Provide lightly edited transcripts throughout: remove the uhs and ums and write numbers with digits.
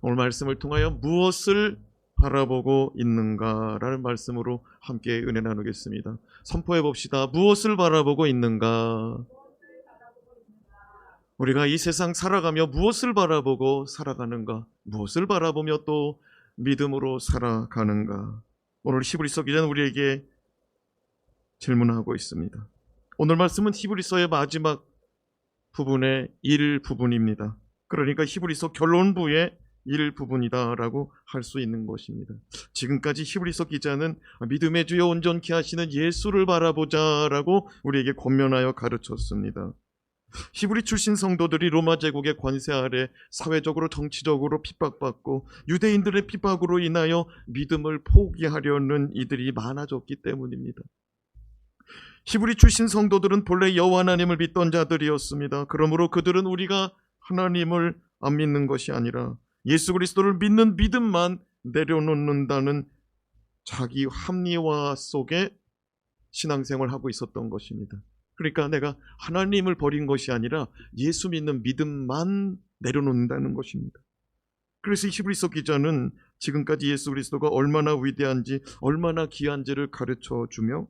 오늘 말씀을 통하여 무엇을 바라보고 있는가라는 말씀으로 함께 은혜 나누겠습니다. 선포해 봅시다. 무엇을 바라보고 있는가? 우리가 이 세상 살아가며 무엇을 바라보고 살아가는가? 무엇을 바라보며 또 믿음으로 살아가는가? 오늘 히브리서 기자는 우리에게 질문하고 있습니다. 오늘 말씀은 히브리서의 마지막 부분의 일부분입니다. 그러니까 히브리서 결론부의 일부분이다라고 할 수 있는 것입니다. 지금까지 히브리서 기자는 믿음의 주여 온전케 하시는 예수를 바라보자라고 우리에게 권면하여 가르쳤습니다. 히브리 출신 성도들이 로마 제국의 권세 아래 사회적으로 정치적으로 핍박받고 유대인들의 핍박으로 인하여 믿음을 포기하려는 이들이 많아졌기 때문입니다. 히브리 출신 성도들은 본래 여호와 하나님을 믿던 자들이었습니다. 그러므로 그들은 우리가 하나님을 안 믿는 것이 아니라 예수 그리스도를 믿는 믿음만 내려놓는다는 자기 합리화 속에 신앙생활을 하고 있었던 것입니다. 그러니까 내가 하나님을 버린 것이 아니라 예수 믿는 믿음만 내려놓는다는 것입니다. 그래서 히브리서 기자는 지금까지 예수 그리스도가 얼마나 위대한지 얼마나 귀한지를 가르쳐주며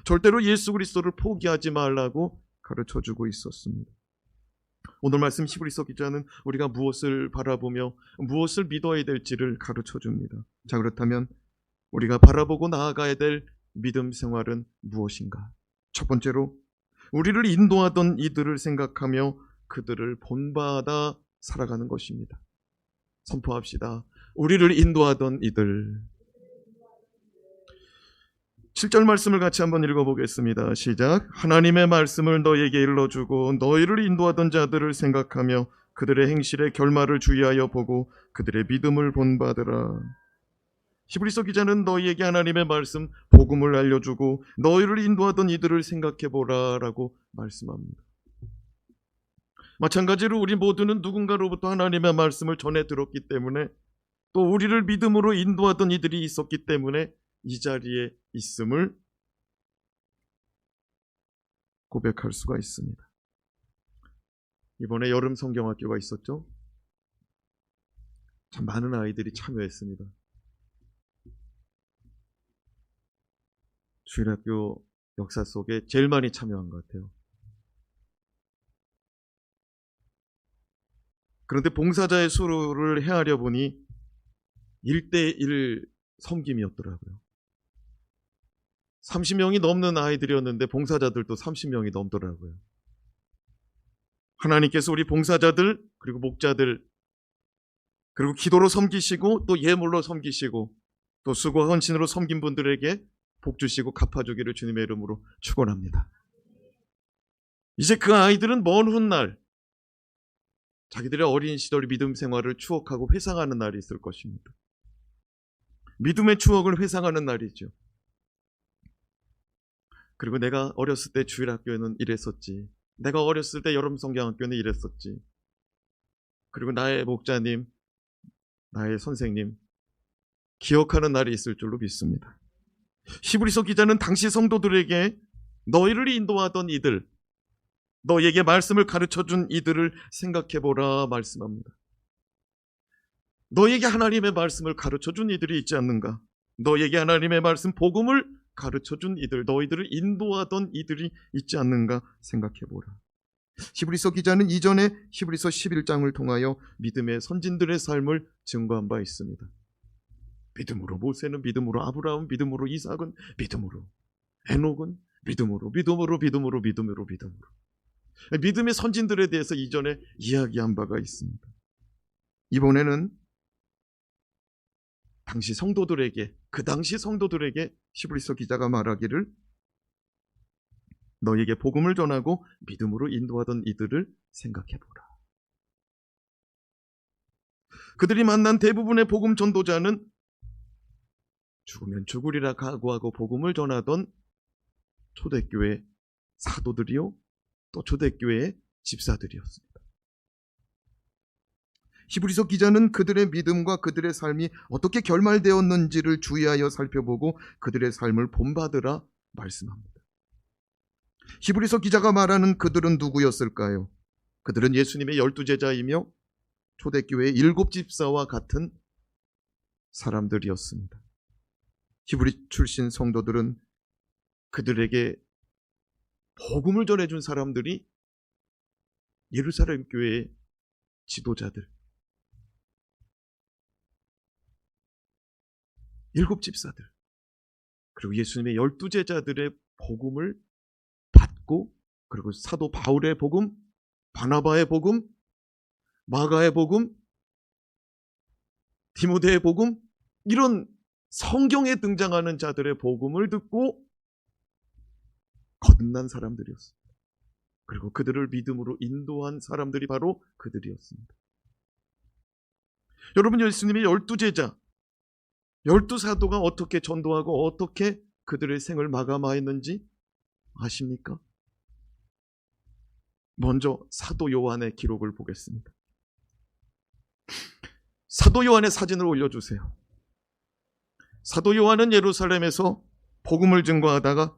절대로 예수 그리스도를 포기하지 말라고 가르쳐주고 있었습니다. 오늘 말씀 히브리서 기자는 우리가 무엇을 바라보며 무엇을 믿어야 될지를 가르쳐줍니다. 자, 그렇다면 우리가 바라보고 나아가야 될 믿음 생활은 무엇인가? 첫 번째로 우리를 인도하던 이들을 생각하며 그들을 본받아 살아가는 것입니다. 선포합시다. 우리를 인도하던 이들. 7절 말씀을 같이 한번 읽어보겠습니다. 시작. 하나님의 말씀을 너에게 일러주고 너희를 인도하던 자들을 생각하며 그들의 행실의 결말을 주의하여 보고 그들의 믿음을 본받으라. 히브리서 기자는 너희에게 하나님의 말씀, 복음을 알려주고 너희를 인도하던 이들을 생각해보라 라고 말씀합니다. 마찬가지로 우리 모두는 누군가로부터 하나님의 말씀을 전해 들었기 때문에 또 우리를 믿음으로 인도하던 이들이 있었기 때문에 이 자리에 있음을 고백할 수가 있습니다. 이번에 여름 성경학교가 있었죠? 참 많은 아이들이 참여했습니다. 주일학교 역사 속에 제일 많이 참여한 것 같아요. 그런데 봉사자의 수를 헤아려 보니 1:1 섬김이었더라고요. 30명이 넘는 아이들이었는데 봉사자들도 30명이 넘더라고요. 하나님께서 우리 봉사자들 그리고 목자들 그리고 기도로 섬기시고 또 예물로 섬기시고 또 수고와 헌신으로 섬긴 분들에게 복 주시고 갚아주기를 주님의 이름으로 축원합니다. 이제 그 아이들은 먼 훗날 자기들의 어린 시절 믿음 생활을 추억하고 회상하는 날이 있을 것입니다. 믿음의 추억을 회상하는 날이죠. 그리고 내가 어렸을 때 주일학교에는 이랬었지. 내가 어렸을 때 여름 성경학교는 이랬었지. 그리고 나의 목자님, 나의 선생님 기억하는 날이 있을 줄로 믿습니다. 히브리서 기자는 당시 성도들에게 너희를 인도하던 이들, 너희에게 말씀을 가르쳐준 이들을 생각해보라 말씀합니다. 너희에게 하나님의 말씀을 가르쳐준 이들이 있지 않는가? 너희에게 하나님의 말씀, 복음을 가르쳐준 이들, 너희들을 인도하던 이들이 있지 않는가 생각해보라. 히브리서 기자는 이전에 히브리서 11장을 통하여 믿음의 선진들의 삶을 증거한 바 있습니다. 믿음으로 모세는 믿음으로, 아브라함은 믿음으로, 이삭은 믿음으로, 에녹은 믿음으로. 믿음의 선진들에 대해서 이전에 이야기한 바가 있습니다. 이번에는 당시 성도들에게, 그 당시 성도들에게 히브리서 기자가 말하기를 너희에게 복음을 전하고 믿음으로 인도하던 이들을 생각해보라. 그들이 만난 대부분의 복음 전도자는 죽으면 죽으리라 각오하고 복음을 전하던 초대교회 사도들이요 또 초대교회의 집사들이었습니다. 히브리서 기자는 그들의 믿음과 그들의 삶이 어떻게 결말되었는지를 주의하여 살펴보고 그들의 삶을 본받으라 말씀합니다. 히브리서 기자가 말하는 그들은 누구였을까요? 그들은 예수님의 12제자이며 초대교회의 7집사와 같은 사람들이었습니다. 히브리 출신 성도들은 그들에게 복음을 전해준 사람들이 예루살렘 교회의 지도자들, 7집사들, 그리고 예수님의 12제자들의 복음을 받고, 그리고 사도 바울의 복음, 바나바의 복음, 마가의 복음, 디모데의 복음, 이런 성경에 등장하는 자들의 복음을 듣고 거듭난 사람들이었습니다. 그리고 그들을 믿음으로 인도한 사람들이 바로 그들이었습니다. 여러분, 예수님의 12제자, 12사도가 어떻게 전도하고 어떻게 그들의 생을 마감하였는지 아십니까? 먼저 사도 요한의 기록을 보겠습니다. 사도 요한의 사진을 올려주세요. 사도 요한은 예루살렘에서 복음을 증거하다가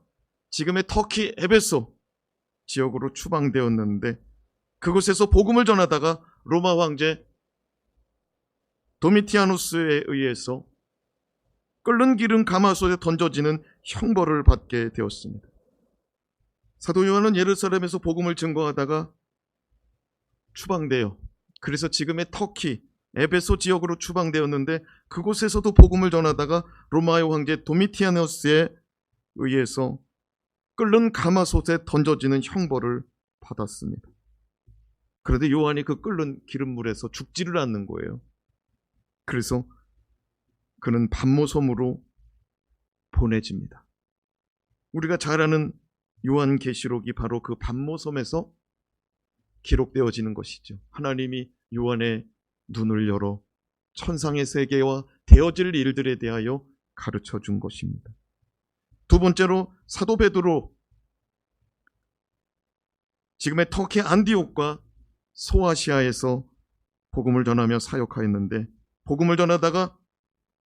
지금의 터키 에베소 지역으로 추방되었는데, 그곳에서 복음을 전하다가 로마 황제 도미티아누스에 의해서 끓는 기름 가마솥에 던져지는 형벌을 받게 되었습니다. 사도 요한은 예루살렘에서 복음을 증거하다가 추방되어, 그래서 지금의 터키 에베소 지역으로 추방되었는데, 그곳에서도 복음을 전하다가 로마의 황제 도미티아누스에 의해서 끓는 가마솥에 던져지는 형벌을 받았습니다. 그런데 요한이 그 끓는 기름물에서 죽지를 않는 거예요. 그래서 그는 반모섬으로 보내집니다. 우리가 잘 아는 요한계시록이 바로 그 반모섬에서 기록되어지는 것이죠. 하나님이 요한의 눈을 열어 천상의 세계와 되어질 일들에 대하여 가르쳐 준 것입니다. 두 번째로 사도 베드로, 지금의 터키 안디옥과 소아시아에서 복음을 전하며 사역하였는데, 복음을 전하다가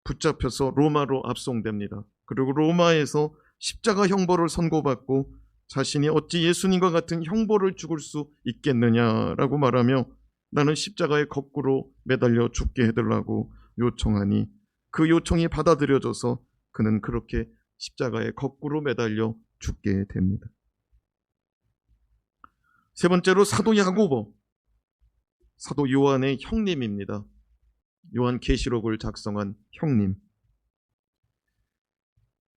붙잡혀서 로마로 압송됩니다. 그리고 로마에서 십자가 형벌을 선고받고 자신이 어찌 예수님과 같은 형벌을 죽을 수 있겠느냐라고 말하며 나는 십자가에 거꾸로 매달려 죽게 해달라고 요청하니 그 요청이 받아들여져서 그는 그렇게 십자가에 거꾸로 매달려 죽게 됩니다. 세 번째로 사도 야고보, 사도 요한의 형님입니다. 요한계시록을 작성한 형님.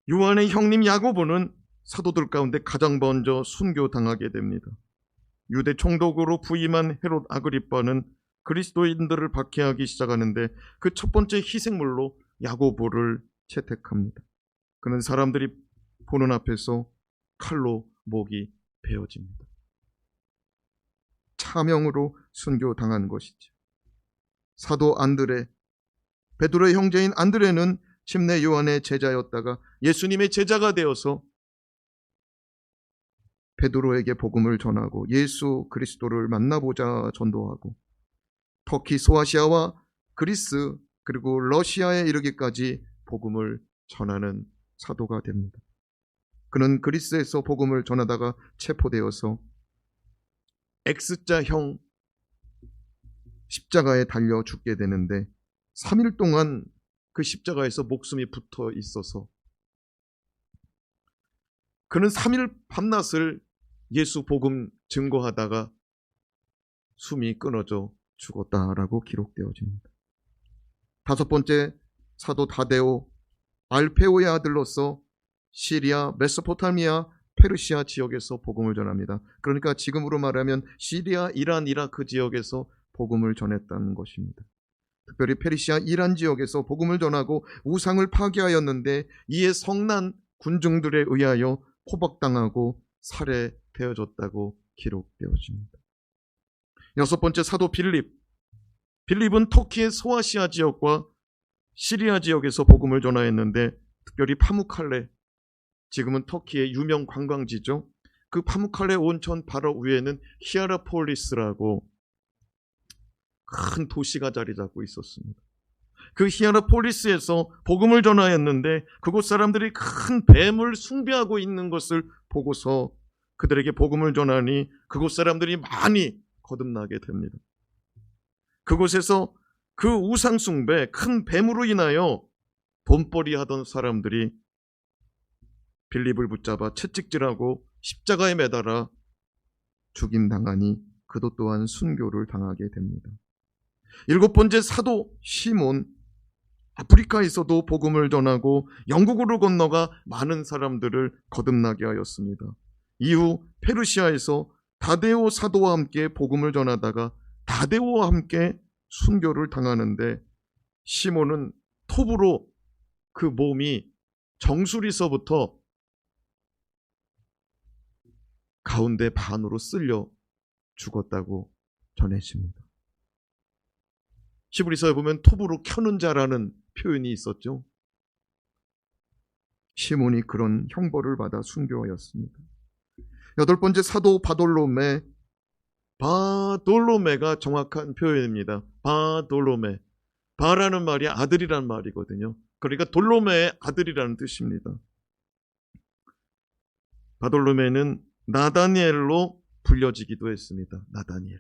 요한의 형님 야고보는 사도들 가운데 가장 먼저 순교당하게 됩니다. 유대 총독으로 부임한 헤롯 아그리빠는 그리스도인들을 박해하기 시작하는데 그 첫 번째 희생물로 야고보를 채택합니다. 그는 사람들이 보는 앞에서 칼로 목이 베어집니다. 차명으로 순교당한 것이죠. 사도 안드레, 베드로의 형제인 안드레는 침례 요한의 제자였다가 예수님의 제자가 되어서 베드로에게 복음을 전하고 예수 그리스도를 만나보자 전도하고 터키 소아시아와 그리스 그리고 러시아에 이르기까지 복음을 전하는 사도가 됩니다. 그는 그리스에서 복음을 전하다가 체포되어서 X자형 십자가에 달려 죽게 되는데 3일 동안 그 십자가에서 목숨이 붙어 있어서 그는 3일 밤낮을 예수 복음 증거하다가 숨이 끊어져 죽었다라고 기록되어집니다. 다섯 번째 사도 다데오, 알페오의 아들로서 시리아, 메소포타미아, 페르시아 지역에서 복음을 전합니다. 그러니까 지금으로 말하면 시리아, 이란, 이라크 지역에서 복음을 전했다는 것입니다. 특별히 페르시아, 이란 지역에서 복음을 전하고 우상을 파괴하였는데 이에 성난 군중들에 의하여 포박당하고 살해되어졌다고 기록되어집니다. 여섯 번째 사도 빌립. 빌립은 터키의 소아시아 지역과 시리아 지역에서 복음을 전하였는데 특별히 파무칼레, 지금은 터키의 유명 관광지죠. 그 파무칼레 온천 바로 위에는 히에라폴리스라고 큰 도시가 자리 잡고 있었습니다. 그 히에라폴리스에서 복음을 전하였는데 그곳 사람들이 큰 뱀을 숭배하고 있는 것을 보고서 그들에게 복음을 전하니 그곳 사람들이 많이 거듭나게 됩니다. 그곳에서 그 우상숭배 큰 뱀으로 인하여 돈벌이 하던 사람들이 빌립을 붙잡아 채찍질하고 십자가에 매달아 죽임당하니 그도 또한 순교를 당하게 됩니다. 일곱 번째 사도 시몬, 아프리카에서도 복음을 전하고 영국으로 건너가 많은 사람들을 거듭나게 하였습니다. 이후 페르시아에서 다데오 사도와 함께 복음을 전하다가 다데오와 함께 순교를 당하는데, 시몬은 톱으로 그 몸이 정수리서부터 가운데 반으로 쓸려 죽었다고 전해집니다. 히브리서에 보면 톱으로 켜는 자라는 표현이 있었죠. 시몬이 그런 형벌을 받아 순교하였습니다. 여덟 번째 사도 바돌로메, 바돌로메가 정확한 표현입니다. 바돌로메, 바라는 말이 아들이란 말이거든요. 그러니까 돌로메의 아들이라는 뜻입니다. 바돌로메는 나다니엘로 불려지기도 했습니다. 나다니엘.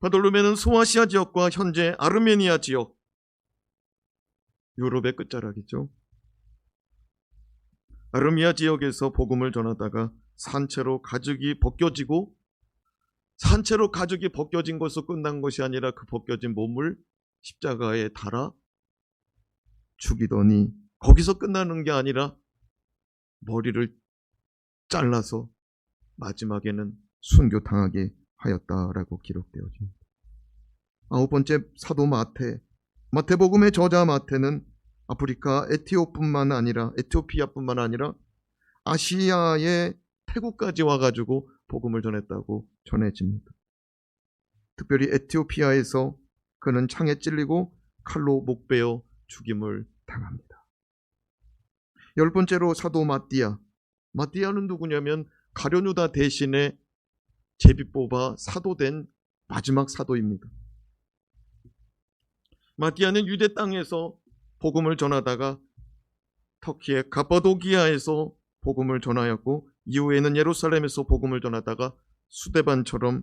바돌로메는 소아시아 지역과 현재 아르메니아 지역, 유럽의 끝자락이죠. 아르미아 지역에서 복음을 전하다가 산채로 가죽이 벗겨지고, 산채로 가죽이 벗겨진 것으로 끝난 것이 아니라 그 벗겨진 몸을 십자가에 달아 죽이더니, 거기서 끝나는 게 아니라 머리를 잘라서 마지막에는 순교당하게 하였다라고 기록되어집니다. 아홉 번째 사도 마태, 마태복음의 저자 마태는 아프리카 에티오피아뿐만 아니라 아시아의 태국까지 와가지고 복음을 전했다고 전해집니다. 특별히 에티오피아에서 그는 창에 찔리고 칼로 목 베어 죽임을 당합니다. 열 번째로 사도 마띠아. 마띠아는 누구냐면 가룟유다 대신에 제비 뽑아 사도된 마지막 사도입니다. 마띠아는 유대 땅에서 복음을 전하다가 터키의 가파도기아에서 복음을 전하였고, 이후에는 예루살렘에서 복음을 전하다가 수데반처럼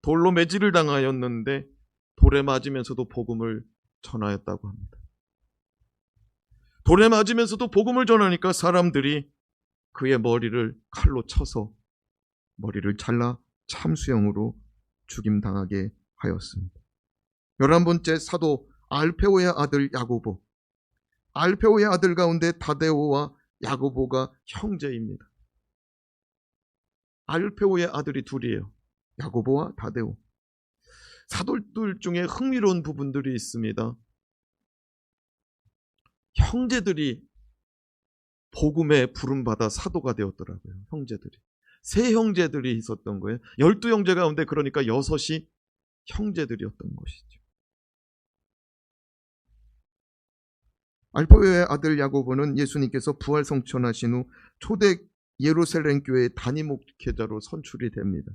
돌로 매질을 당하였는데 돌에 맞으면서도 복음을 전하였다고 합니다. 돌에 맞으면서도 복음을 전하니까 사람들이 그의 머리를 칼로 쳐서 머리를 잘라 참수형으로 죽임당하게 하였습니다. 11번째 사도 알페오의 아들 야고보. 알페오의 아들 가운데 다데오와 야고보가 형제입니다. 알페오의 아들이 둘이에요. 야고보와 다데오. 사도들 중에 흥미로운 부분들이 있습니다. 형제들이 복음에 부름받아 사도가 되었더라고요. 형제들이. 세 형제들이 있었던 거예요. 12형제 가운데 그러니까 6이 형제들이었던 것이죠. 알페오의 아들 야고보는 예수님께서 부활 성천하신 후 초대 예루살렘 교회의 단임 목회자로 선출이 됩니다.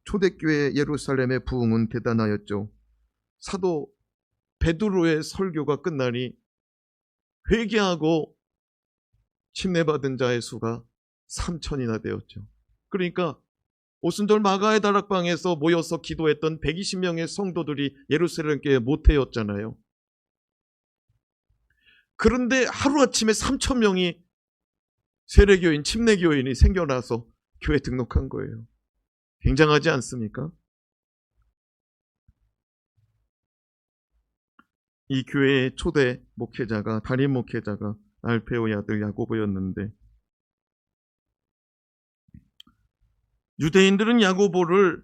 초대교회 예루살렘의 부흥은 대단하였죠. 사도 베드로의 설교가 끝나니 회개하고 침례받은 자의 수가 3,000이나 되었죠. 그러니까 오순절 마가의 다락방에서 모여서 기도했던 120명의 성도들이 예루살렘 교회 모태였잖아요. 그런데 하루아침에 3,000명이 세례교인, 침례교인이 생겨나서 교회 등록한 거예요. 굉장하지 않습니까? 이 교회의 초대 목회자가, 단임 목회자가 알페오의 아들 야고보였는데, 유대인들은 야고보를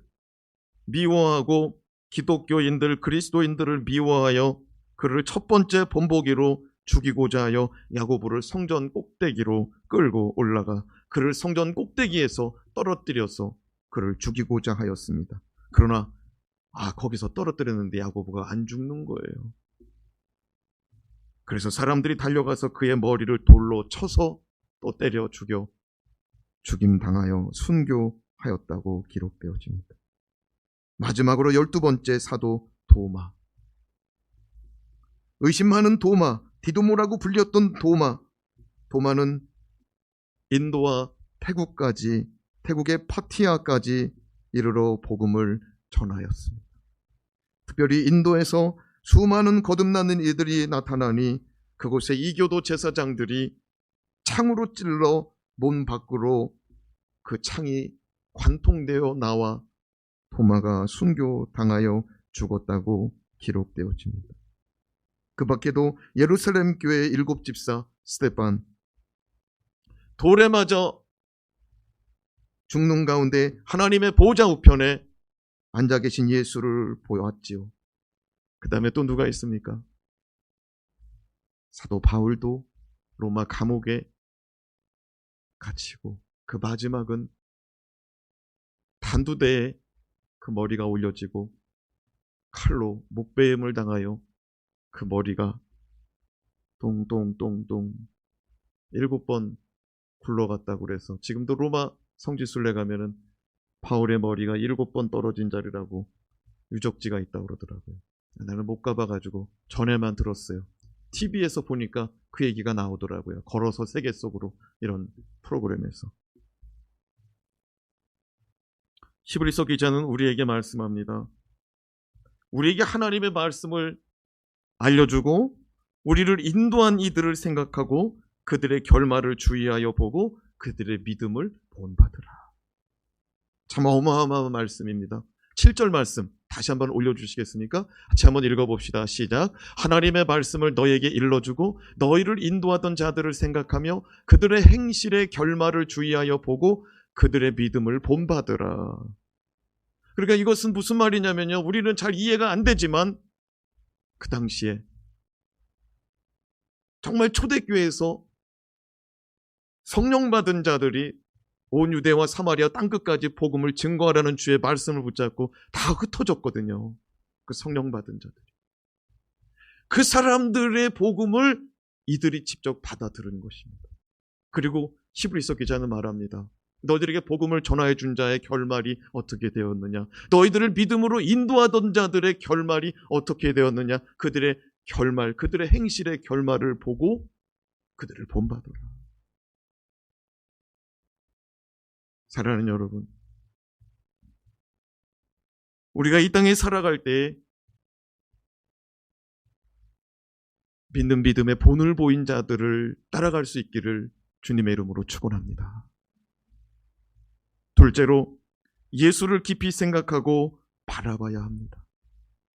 미워하고 기독교인들, 그리스도인들을 미워하여 그를 첫 번째 본보기로 죽이고자 하여 야고보를 성전 꼭대기로 끌고 올라가 그를 성전 꼭대기에서 떨어뜨려서 그를 죽이고자 하였습니다. 그러나 거기서 떨어뜨렸는데 야고보가 안 죽는 거예요. 그래서 사람들이 달려가서 그의 머리를 돌로 쳐서 또 때려 죽여 죽임당하여 순교하였다고 기록되어집니다. 마지막으로 12번째 사도 도마. 의심 많은 도마, 디도모라고 불렸던 도마. 도마는 인도와 태국의 파티아까지 이르러 복음을 전하였습니다. 특별히 인도에서 수많은 거듭나는 이들이 나타나니 그곳에 이교도 제사장들이 창으로 찔러 문 밖으로 그 창이 관통되어 나와 도마가 순교당하여 죽었다고 기록되어집니다. 그 밖에도 예루살렘 교회 7집사 스데반, 돌에 맞아 죽는 가운데 하나님의 보좌 우편에 앉아 계신 예수를 보았지요. 그 다음에 또 누가 있습니까? 사도 바울도 로마 감옥에 갇히고 그 마지막은 단두대에 그 머리가 올려지고 칼로 목베임을 당하여 그 머리가 동동동동 7번 굴러갔다고 그래서 지금도 로마 성지순례 가면은 바울의 머리가 7번 떨어진 자리라고 유적지가 있다고 그러더라고요. 나는 못 가봐가지고 전에만 들었어요. TV에서 보니까 그 얘기가 나오더라고요. 걸어서 세계 속으로 이런 프로그램에서. 히브리서 기자는 우리에게 말씀합니다. 우리에게 하나님의 말씀을 알려주고 우리를 인도한 이들을 생각하고 그들의 결말을 주의하여 보고 그들의 믿음을 본받으라. 참 어마어마한 말씀입니다. 7절 말씀 다시 한번 올려주시겠습니까? 같이 한번 읽어봅시다. 시작. 하나님의 말씀을 너에게 일러주고 너희를 인도하던 자들을 생각하며 그들의 행실의 결말을 주의하여 보고 그들의 믿음을 본받으라. 그러니까 이것은 무슨 말이냐면요, 우리는 잘 이해가 안 되지만 그 당시에 정말 초대교회에서 성령 받은 자들이 온 유대와 사마리아 땅끝까지 복음을 증거하라는 주의 말씀을 붙잡고 다 흩어졌거든요. 그 성령 받은 자들이. 그 사람들의 복음을 이들이 직접 받아 들은 것입니다. 그리고 히브리서 기자는 말합니다. 너희들에게 복음을 전하여 준 자의 결말이 어떻게 되었느냐? 너희들을 믿음으로 인도하던 자들의 결말이 어떻게 되었느냐? 그들의 결말, 그들의 행실의 결말을 보고 그들을 본받으라. 사랑하는 여러분, 우리가 이 땅에 살아갈 때 믿는 믿음의 본을 보인 자들을 따라갈 수 있기를 주님의 이름으로 축원합니다. 둘째로 예수를 깊이 생각하고 바라봐야 합니다.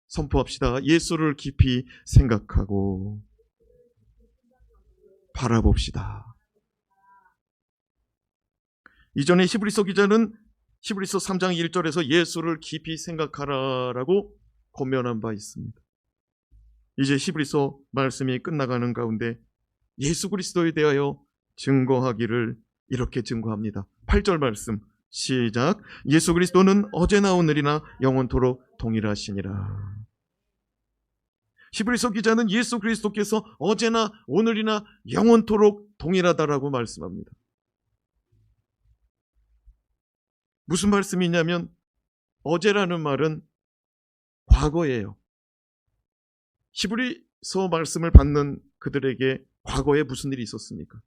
선포합시다. 예수를 깊이 생각하고 바라봅시다. 이전에 히브리서 기자는 히브리서 3장 1절에서 예수를 깊이 생각하라라고 권면한 바 있습니다. 이제 히브리서 말씀이 끝나가는 가운데 예수 그리스도에 대하여 증거하기를 이렇게 증거합니다. 8절 말씀 시작. 예수 그리스도는 어제나 오늘이나 영원토록 동일하시니라. 히브리서 기자는 예수 그리스도께서 어제나 오늘이나 영원토록 동일하다라고 말씀합니다. 무슨 말씀이냐면 어제라는 말은 과거예요. 히브리서 말씀을 받는 그들에게 과거에 무슨 일이 있었습니까?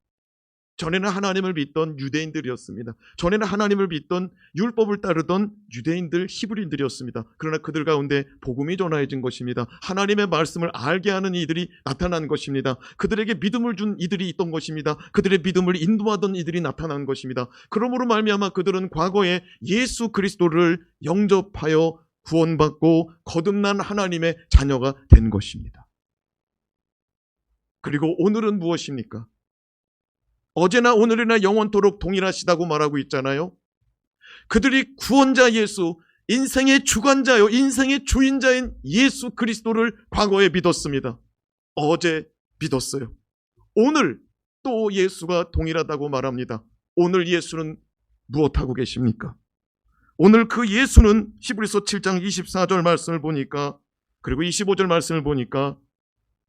전에는 하나님을 믿던 유대인들이었습니다. 전에는 하나님을 믿던 율법을 따르던 유대인들, 히브리인들이었습니다. 그러나 그들 가운데 복음이 전해진 것입니다. 하나님의 말씀을 알게 하는 이들이 나타난 것입니다. 그들에게 믿음을 준 이들이 있던 것입니다. 그들의 믿음을 인도하던 이들이 나타난 것입니다. 그러므로 말미암아 그들은 과거에 예수 그리스도를 영접하여 구원받고 거듭난 하나님의 자녀가 된 것입니다. 그리고 오늘은 무엇입니까? 어제나 오늘이나 영원토록 동일하시다고 말하고 있잖아요. 그들이 구원자 예수, 인생의 주관자요, 인생의 주인자인 예수 그리스도를 과거에 믿었습니다. 어제 믿었어요. 오늘 또 예수가 동일하다고 말합니다. 오늘 예수는 무엇하고 계십니까? 오늘 그 예수는 히브리서 7장 24절 말씀을 보니까, 그리고 25절 말씀을 보니까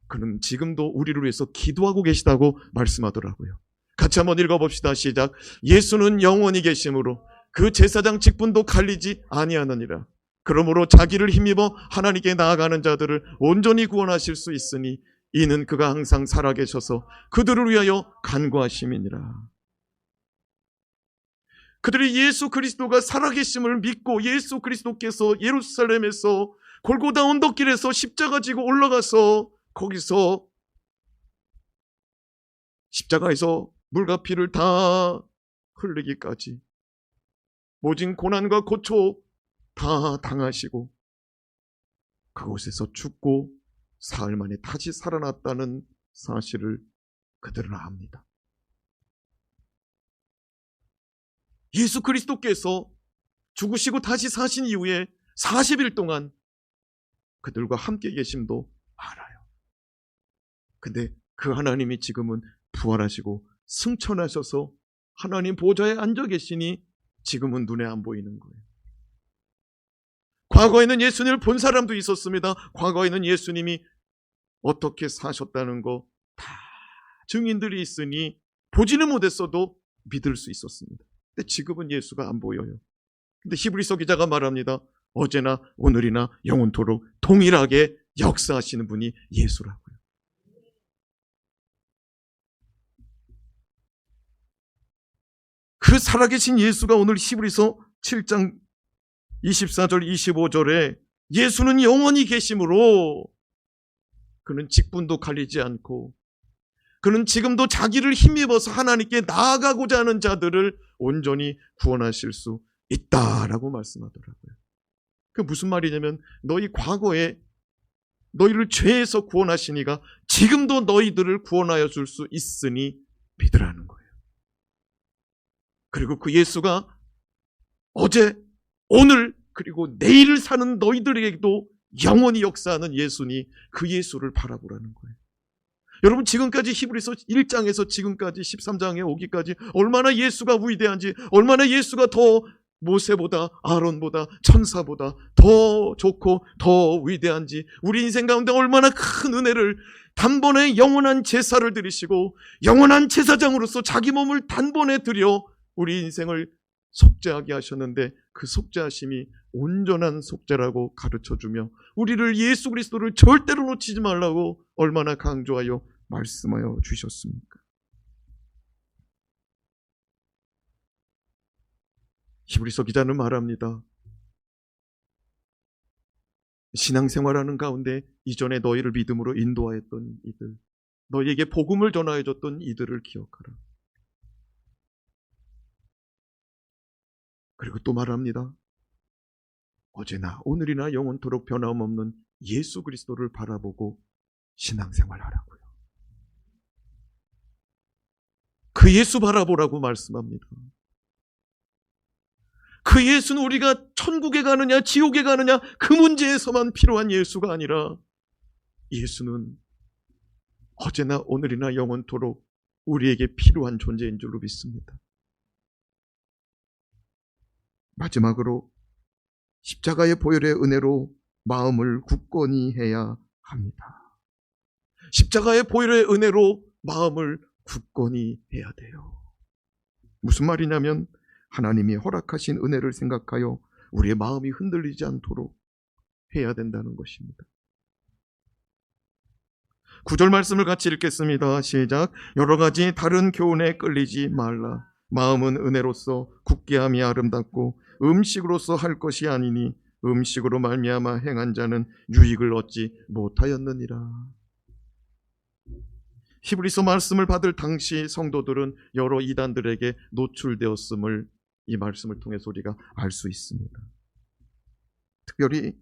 그는 지금도 우리를 위해서 기도하고 계시다고 말씀하더라고요. 같이 한번 읽어봅시다. 시작. 예수는 영원히 계심으로 그 제사장 직분도 갈리지 아니하느니라. 그러므로 자기를 힘입어 하나님께 나아가는 자들을 온전히 구원하실 수 있으니 이는 그가 항상 살아계셔서 그들을 위하여 간구하심이니라. 그들이 예수 그리스도가 살아계심을 믿고 예수 그리스도께서 예루살렘에서 골고다 언덕길에서 십자가 지고 올라가서 거기서 십자가에서 물과 피를 다 흘리기까지 모진 고난과 고초 다 당하시고 그곳에서 죽고 사흘 만에 다시 살아났다는 사실을 그들은 압니다. 예수 그리스도께서 죽으시고 다시 사신 이후에 40일 동안 그들과 함께 계심도 알아요. 근데 그 하나님이 지금은 부활하시고 승천하셔서 하나님 보좌에 앉아 계시니 지금은 눈에 안 보이는 거예요. 과거에는 예수님을 본 사람도 있었습니다. 과거에는 예수님이 어떻게 사셨다는 거 다 증인들이 있으니 보지는 못했어도 믿을 수 있었습니다. 근데 지금은 예수가 안 보여요. 근데 히브리서 기자가 말합니다. 어제나 오늘이나 영원토록 동일하게 역사하시는 분이 예수라고요. 그 살아계신 예수가 오늘 히브리서 7장 24절 25절에 예수는 영원히 계심으로 그는 직분도 가리지 않고 그는 지금도 자기를 힘입어서 하나님께 나아가고자 하는 자들을 온전히 구원하실 수 있다라고 말씀하더라고요. 그 무슨 말이냐면 너희 과거에 너희를 죄에서 구원하신 이가 지금도 너희들을 구원하여 줄 수 있으니 믿으라는 거예요. 그리고 그 예수가 어제, 오늘, 그리고 내일을 사는 너희들에게도 영원히 역사하는 예수니 그 예수를 바라보라는 거예요. 여러분 지금까지 히브리서 1장에서 지금까지 13장에 오기까지 얼마나 예수가 위대한지, 얼마나 예수가 더 모세보다 아론보다 천사보다 더 좋고 더 위대한지, 우리 인생 가운데 얼마나 큰 은혜를 단번에 영원한 제사를 드리시고 영원한 제사장으로서 자기 몸을 단번에 드려 우리 인생을 속죄하게 하셨는데 그 속죄하심이 온전한 속죄라고 가르쳐주며 우리를 예수 그리스도를 절대로 놓치지 말라고 얼마나 강조하여 말씀하여 주셨습니까? 히브리서 기자는 말합니다. 신앙생활하는 가운데 이전에 너희를 믿음으로 인도하였던 이들, 너희에게 복음을 전하여줬던 이들을 기억하라. 그리고 또 말합니다. 어제나 오늘이나 영원토록 변함없는 예수 그리스도를 바라보고 신앙생활하라고요. 그 예수 바라보라고 말씀합니다. 그 예수는 우리가 천국에 가느냐 지옥에 가느냐 그 문제에서만 필요한 예수가 아니라 예수는 어제나 오늘이나 영원토록 우리에게 필요한 존재인 줄로 믿습니다. 마지막으로 십자가의 보혈의 은혜로 마음을 굳건히 해야 합니다. 십자가의 보혈의 은혜로 마음을 굳건히 해야 돼요. 무슨 말이냐면 하나님이 허락하신 은혜를 생각하여 우리의 마음이 흔들리지 않도록 해야 된다는 것입니다. 9절 말씀을 같이 읽겠습니다. 시작. 여러 가지 다른 교훈에 끌리지 말라. 마음은 은혜로서 굳게 함이 아름답고 음식으로서 할 것이 아니니 음식으로 말미암아 행한 자는 유익을 얻지 못하였느니라. 히브리서 말씀을 받을 당시 성도들은 여러 이단들에게 노출되었음을 이 말씀을 통해서 우리가 알 수 있습니다. 특별히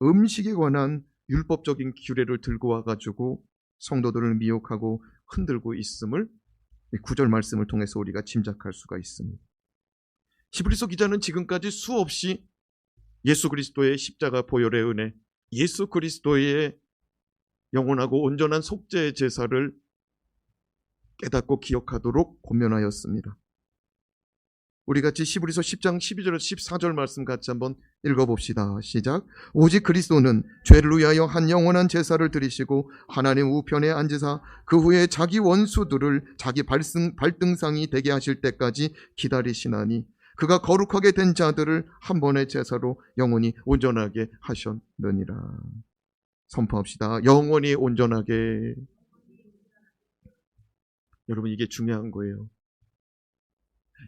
음식에 관한 율법적인 규례를 들고 와가지고 성도들을 미혹하고 흔들고 있음을 9절 말씀을 통해서 우리가 짐작할 수가 있습니다. 히브리서 기자는 지금까지 수없이 예수 그리스도의 십자가 보혈의 은혜, 예수 그리스도의 영원하고 온전한 속죄의 제사를 깨닫고 기억하도록 권면하였습니다. 우리 같이 히브리서 10장 12절에서 14절 말씀 같이 한번 읽어봅시다. 시작. 오직 그리스도는 죄를 위하여 한 영원한 제사를 드리시고 하나님 우편에 앉으사 그 후에 자기 원수들을 자기 발등상이 되게 하실 때까지 기다리시나니 그가 거룩하게 된 자들을 한 번의 제사로 영원히 온전하게 하셨느니라. 선포합시다. 영원히 온전하게. 여러분 이게 중요한 거예요.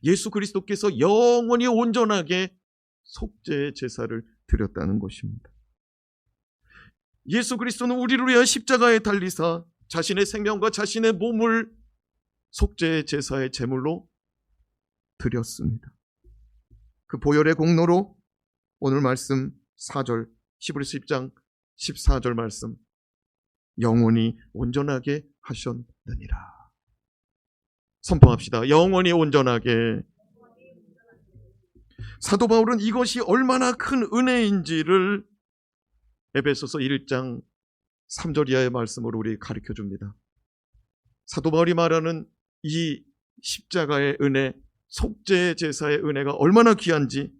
예수 그리스도께서 영원히 온전하게 속죄의 제사를 드렸다는 것입니다. 예수 그리스도는 우리를 위하여 십자가에 달리사 자신의 생명과 자신의 몸을 속죄 제사의 제물로 드렸습니다. 그 보혈의 공로로 오늘 말씀 4절 히브리서 10장 14절 말씀 영원히 온전하게 하셨느니라. 선포합시다. 영원히 온전하게. 사도 바울은 이것이 얼마나 큰 은혜인지를 에베소서 1장 3절 이하의 말씀으로 우리 가르쳐 줍니다. 사도 바울이 말하는 이 십자가의 은혜, 속죄 제사의 은혜가 얼마나 귀한지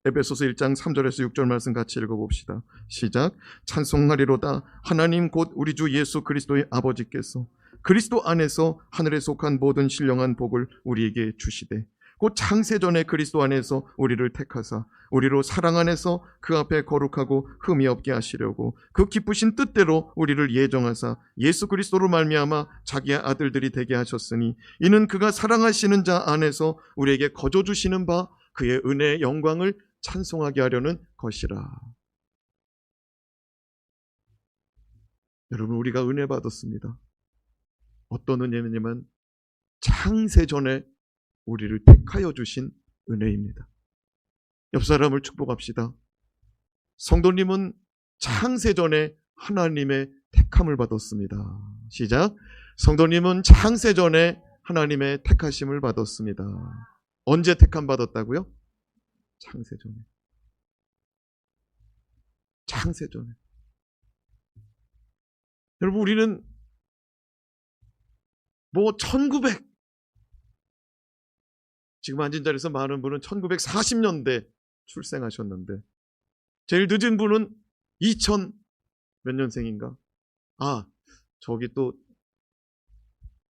에베소서 1장 3절에서 6절 말씀 같이 읽어봅시다. 시작. 찬송하리로다 하나님 곧 우리 주 예수 그리스도의 아버지께서 그리스도 안에서 하늘에 속한 모든 신령한 복을 우리에게 주시되 곧 창세전에 그리스도 안에서 우리를 택하사 우리로 사랑 안에서 그 앞에 거룩하고 흠이 없게 하시려고 그 기쁘신 뜻대로 우리를 예정하사 예수 그리스도로 말미암아 자기의 아들들이 되게 하셨으니 이는 그가 사랑하시는 자 안에서 우리에게 거저 주시는 바 그의 은혜의 영광을 찬송하게 하려는 것이라. 여러분, 우리가 은혜 받았습니다. 어떤 은혜냐면 창세전에 우리를 택하여 주신 은혜입니다. 옆 사람을 축복합시다. 성도님은 창세전에 하나님의 택함을 받았습니다. 시작. 성도님은 창세전에 하나님의 택하심을 받았습니다. 언제 택함 받았다고요? 창세전에. 창세전에. 여러분, 우리는 1900 지금 앉은 자리에서 많은 분은 1940년대 출생하셨는데 제일 늦은 분은 2000 몇 년생인가? 저기 또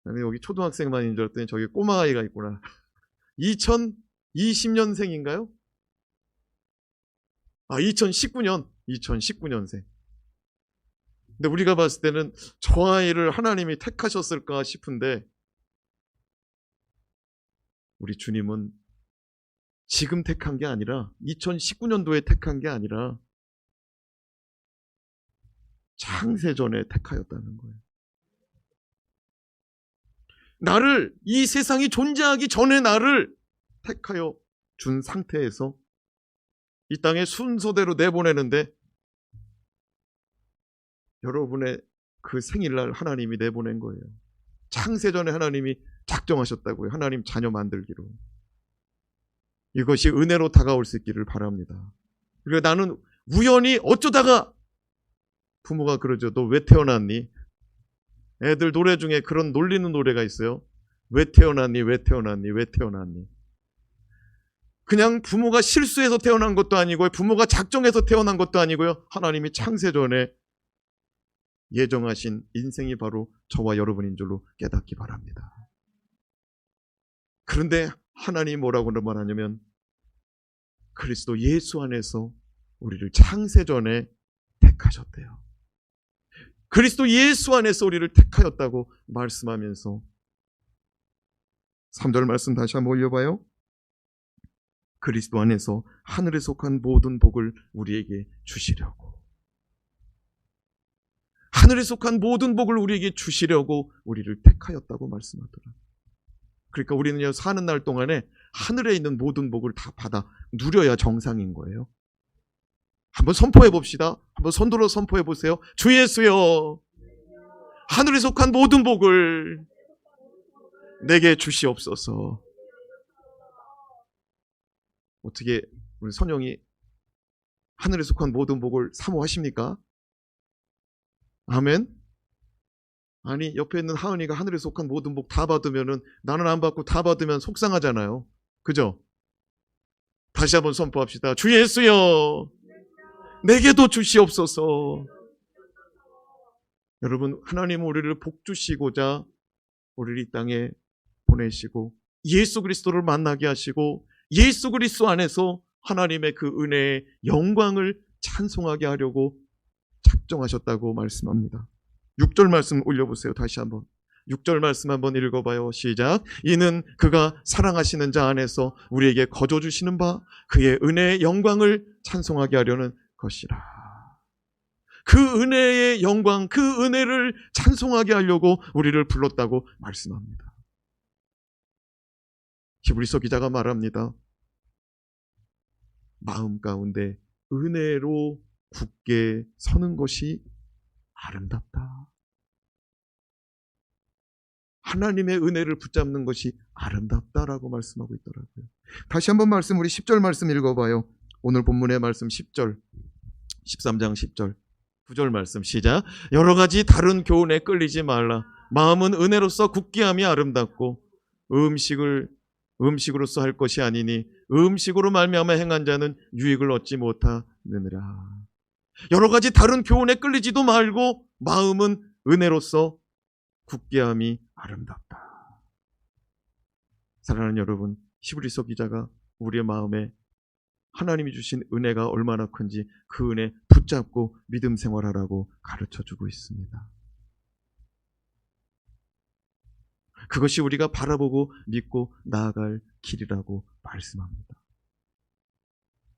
여기 초등학생만인 줄 알았더니 저기 꼬마아이가 있구나. 2020년생인가요? 2019년생. 근데 우리가 봤을 때는 저 아이를 하나님이 택하셨을까 싶은데 우리 주님은 지금 택한 게 아니라 2019년도에 택한 게 아니라 창세전에 택하였다는 거예요. 나를 이 세상이 존재하기 전에 나를 택하여 준 상태에서 이 땅에 순서대로 내보내는데 여러분의 그 생일날 하나님이 내보낸 거예요. 창세전에 하나님이 작정하셨다고요. 하나님 자녀 만들기로. 이것이 은혜로 다가올 수 있기를 바랍니다. 그리고 나는 우연히 어쩌다가 부모가 그러죠. 너 왜 태어났니? 애들 노래 중에 그런 놀리는 노래가 있어요. 왜 태어났니? 왜 태어났니? 왜 태어났니? 그냥 부모가 실수해서 태어난 것도 아니고요. 부모가 작정해서 태어난 것도 아니고요. 하나님이 창세전에 예정하신 인생이 바로 저와 여러분인 줄로 깨닫기 바랍니다. 그런데 하나님이 뭐라고 말하냐면 그리스도 예수 안에서 우리를 창세전에 택하셨대요. 그리스도 예수 안에서 우리를 택하였다고 말씀하면서 3절 말씀 다시 한번 올려봐요. 그리스도 안에서 하늘에 속한 모든 복을 우리에게 주시려고. 하늘에 속한 모든 복을 우리에게 주시려고 우리를 택하였다고 말씀하더라. 그러니까 우리는 사는 날 동안에 하늘에 있는 모든 복을 다 받아 누려야 정상인 거예요. 한번 선포해 봅시다. 한번 손들어 선포해 보세요. 주 예수여, 하늘에 속한 모든 복을 내게 주시옵소서. 어떻게 우리 선영이 하늘에 속한 모든 복을 사모하십니까? 아멘. 아니, 옆에 있는 하은이가 하늘에 속한 모든 복 다 받으면은 나는 안 받고 다 받으면 속상하잖아요. 그죠? 다시 한번 선포합시다. 주 예수여, 내게도 주시옵소서. 여러분, 하나님은 우리를 복 주시고자 우리를 이 땅에 보내시고 예수 그리스도를 만나게 하시고 예수 그리스도 안에서 하나님의 그 은혜의 영광을 찬송하게 하려고 작정하셨다고 말씀합니다. 6절 말씀 올려보세요. 다시 한번 6절 말씀 한번 읽어봐요. 시작. 이는 그가 사랑하시는 자 안에서 우리에게 거저 주시는 바 그의 은혜의 영광을 찬송하게 하려는 것이라. 그 은혜의 영광, 그 은혜를 찬송하게 하려고 우리를 불렀다고 말씀합니다. 히브리서 기자가 말합니다. 마음 가운데 은혜로 굳게 서는 것이 아름답다. 하나님의 은혜를 붙잡는 것이 아름답다라고 말씀하고 있더라고요. 다시 한번 우리 10절 말씀 읽어봐요. 오늘 본문의 말씀 10절, 13장 10절, 9절 말씀 시작. 여러 가지 다른 교훈에 끌리지 말라. 마음은 은혜로서 굳게 함이 아름답고 음식으로서 할 것이 아니니 음식으로 말미암아 행한 자는 유익을 얻지 못하느니라. 여러 가지 다른 교훈에 끌리지도 말고 마음은 은혜로서 굳게 함이 아름답다. 사랑하는 여러분, 히브리서 기자가 우리의 마음에 하나님이 주신 은혜가 얼마나 큰지 그 은혜 붙잡고 믿음 생활하라고 가르쳐주고 있습니다. 그것이 우리가 바라보고 믿고 나아갈 길이라고 말씀합니다.